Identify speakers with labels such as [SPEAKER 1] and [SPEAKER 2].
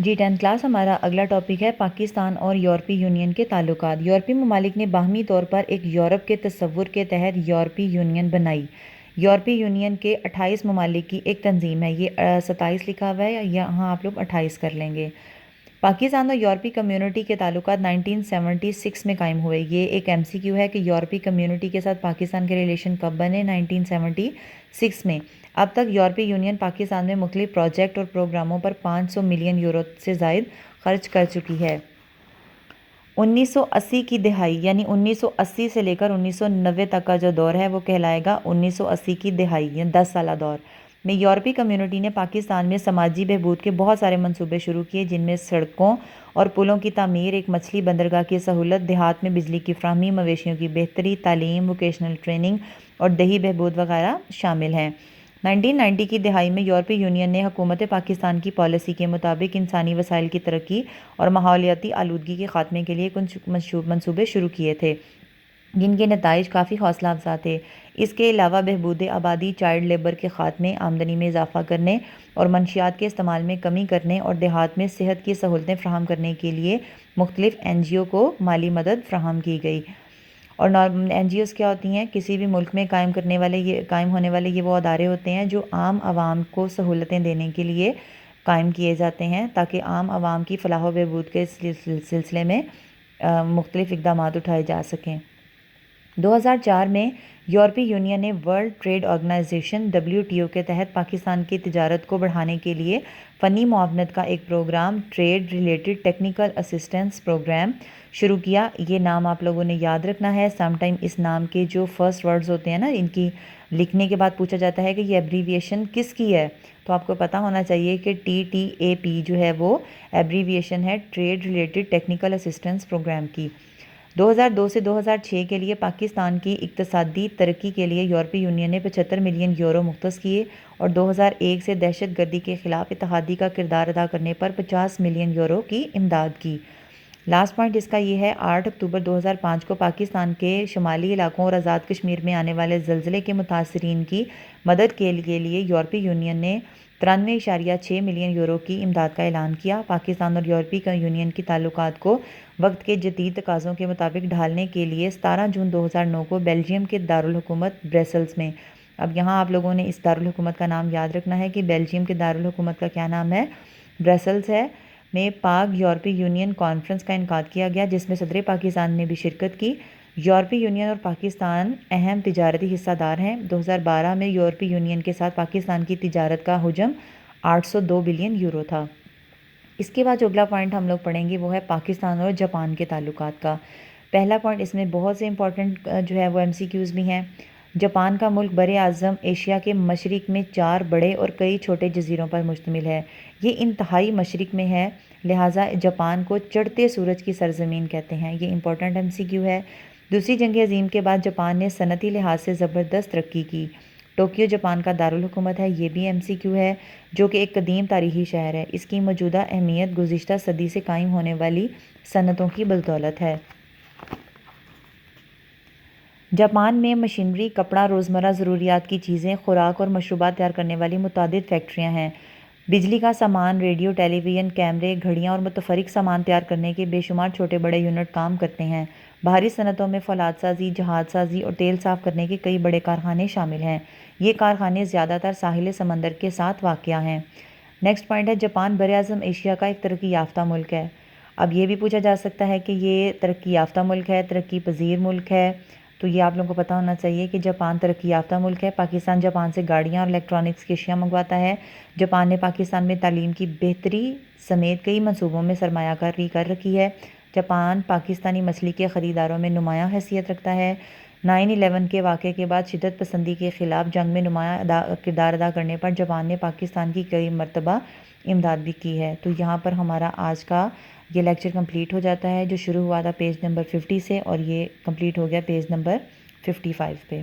[SPEAKER 1] جی 10th class ہمارا اگلا topic ہے پاکستان اور یورپی یونین کے تعلقات۔ یورپی ممالک نے باہمی طور پر ایک یورپ کے تصور کے تحت یورپی یونین بنائی۔ یورپی یونین کے 28 ممالک کی ایک تنظیم ہے۔ یہ 27 لکھا ہوا ہے، یہاں آپ لوگ 28 کر لیں گے۔ پاکستان اور یورپی کمیونٹی کے تعلقات 1976 میں قائم ہوئے۔ یہ ایک ایم سی کیو ہے کہ یورپی کمیونٹی کے ساتھ پاکستان کے ریلیشن کب بنے؟ 1976 میں۔ اب تک یورپی یونین پاکستان میں مختلف پروجیکٹ اور پروگراموں پر 500 ملین یورو سے زائد خرچ کر چکی ہے۔ 1980 کی دہائی یعنی 1980 سے لے کر 1990 تک کا جو دور ہے وہ کہلائے گا 1980 کی دہائی یعنی 10 سالہ دور میں یورپی کمیونٹی نے پاکستان میں سماجی بہبود کے بہت سارے منصوبے شروع کیے، جن میں سڑکوں اور پلوں کی تعمیر، ایک مچھلی بندرگاہ کی سہولت، دیہات میں بجلی کی فراہمی، مویشیوں کی بہتری، تعلیم، ووکیشنل ٹریننگ اور دیہی بہبود وغیرہ شامل ہیں۔ 1990 کی دہائی میں یورپی یونین نے حکومت پاکستان کی پالیسی کے مطابق انسانی وسائل کی ترقی اور ماحولیاتی آلودگی کے خاتمے کے لیے کچھ منصوبے شروع کیے تھے، جن کے نتائج کافی حوصلہ افزا تھے۔ اس کے علاوہ بہبود آبادی، چائلڈ لیبر کے خاتمے، آمدنی میں اضافہ کرنے اور منشیات کے استعمال میں کمی کرنے اور دیہات میں صحت کی سہولتیں فراہم کرنے کے لیے مختلف این جی او کو مالی مدد فراہم کی گئی۔ اور این جی اوز کیا ہوتی ہیں؟ کسی بھی ملک میں قائم ہونے والے یہ وہ ادارے ہوتے ہیں جو عام عوام کو سہولتیں دینے کے لیے قائم کیے جاتے ہیں، تاکہ عام عوام کی فلاح و بہبود کے سلسلے میں مختلف اقدامات اٹھائے جا سکیں۔ 2004 میں یورپی یونین نے ورلڈ ٹریڈ آرگنائزیشن WTO کے تحت پاکستان کی تجارت کو بڑھانے کے لیے فنی معاونت کا ایک programme trade related technical assistance programme شروع کیا۔ یہ نام آپ لوگوں نے یاد رکھنا ہے۔ سم ٹائم اس نام کے جو فرسٹ ورڈز ہوتے ہیں نا، ان کی لکھنے کے بعد پوچھا جاتا ہے کہ یہ ایبریویشن کس کی ہے، تو آپ کو پتہ ہونا چاہیے کہ TTAP جو ہے وہ ایبریویشن ہے trade related technical assistance programme کی۔ 2002 سے 2006 کے لیے پاکستان کی اقتصادی ترقی کے لیے یورپی یونین نے 75 ملین یورو مختص کیے اور 2001 سے دہشت گردی کے خلاف اتحادی کا کردار ادا کرنے پر 50 ملین یورو کی امداد کی۔ لاسٹ پوائنٹ اس کا یہ ہے، 8 اکتوبر 2005 کو پاکستان کے شمالی علاقوں اور آزاد کشمیر میں آنے والے زلزلے کے متاثرین کی مدد کے لیے یورپی یونین نے 93.6 ملین یورو کی امداد کا اعلان کیا۔ پاکستان اور یورپی یونین کی تعلقات کو وقت کے جدید تقاضوں کے مطابق ڈھالنے کے لیے 17 جون 2009 کو بیلجیم کے دارالحکومت برسلز میں، اب یہاں آپ لوگوں نے اس دارالحکومت کا نام یاد رکھنا ہے کہ بیلجیم کے دارالحکومت کا کیا نام ہے؟ برسلز ہے، میں پاک یورپی یونین کانفرنس کا انعقاد کیا گیا، جس میں صدر پاکستان نے بھی شرکت کی۔ یورپی یونین اور پاکستان اہم تجارتی حصہ دار ہیں۔ 2012 میں یورپی یونین کے ساتھ پاکستان کی تجارت کا حجم 802 بلین یورو تھا۔ اس کے بعد جو اگلا پوائنٹ ہم لوگ پڑھیں گے وہ ہے پاکستان اور جاپان کے تعلقات کا۔ پہلا پوائنٹ، اس میں بہت سے امپورٹنٹ جو ہے وہ ایم سی کیوز بھی ہیں۔ جاپان کا ملک بر اعظم ایشیا کے مشرق میں 4 بڑے اور کئی چھوٹے جزیروں پر مشتمل ہے۔ یہ انتہائی مشرق میں ہے، لہٰذا جاپان کو چڑھتے سورج کی سرزمین کہتے ہیں۔ یہ امپورٹنٹ ایم سی کیو ہے۔ دوسری جنگ عظیم کے بعد جاپان نے صنعتی لحاظ سے زبردست ترقی کی۔ ٹوکیو جاپان کا دارالحکومت ہے، یہ بھی ایم سی کیو ہے، جو کہ ایک قدیم تاریخی شہر ہے۔ اس کی موجودہ اہمیت گزشتہ صدی سے قائم ہونے والی صنعتوں کی بدولت ہے۔ جاپان میں مشینری، کپڑا، روزمرہ ضروریات کی چیزیں، خوراک اور مشروبات تیار کرنے والی متعدد فیکٹریاں ہیں۔ بجلی کا سامان، ریڈیو، ٹیلی ویژن، کیمرے، گھڑیاں اور متفرق سامان تیار کرنے کے بے شمار چھوٹے بڑے یونٹ کام کرتے ہیں۔ باہری صنعتوں میں فولاد سازی، جہاز سازی اور تیل صاف کرنے کے کئی بڑے کارخانے شامل ہیں۔ یہ کارخانے زیادہ تر ساحل سمندر کے ساتھ واقع ہیں۔ نیکسٹ پوائنٹ ہے، جاپان براعظم ایشیا کا ایک ترقی یافتہ ملک ہے۔ اب یہ بھی پوچھا جا سکتا ہے کہ یہ ترقی یافتہ ملک ہے، ترقی پذیر ملک ہے، تو یہ آپ لوگوں کو پتہ ہونا چاہیے کہ جاپان ترقی یافتہ ملک ہے۔ پاکستان جاپان سے گاڑیاں اور الیکٹرانکس کی اشیاء منگواتا ہے۔ جاپان نے پاکستان میں تعلیم کی بہتری سمیت کئی منصوبوں میں سرمایہ کاری کر رکھی ہے۔ جاپان پاکستانی مچھلی کے خریداروں میں نمایاں حیثیت رکھتا ہے۔ 9/11 کے واقعے کے بعد شدت پسندی کے خلاف جنگ میں نمایاں کردار ادا کرنے پر جاپان نے پاکستان کی کئی مرتبہ امداد بھی کی ہے۔ تو یہاں پر ہمارا آج کا یہ لیکچر کمپلیٹ ہو جاتا ہے، جو شروع ہوا تھا پیج نمبر 50 سے، اور یہ کمپلیٹ ہو گیا پیج نمبر 55 پہ۔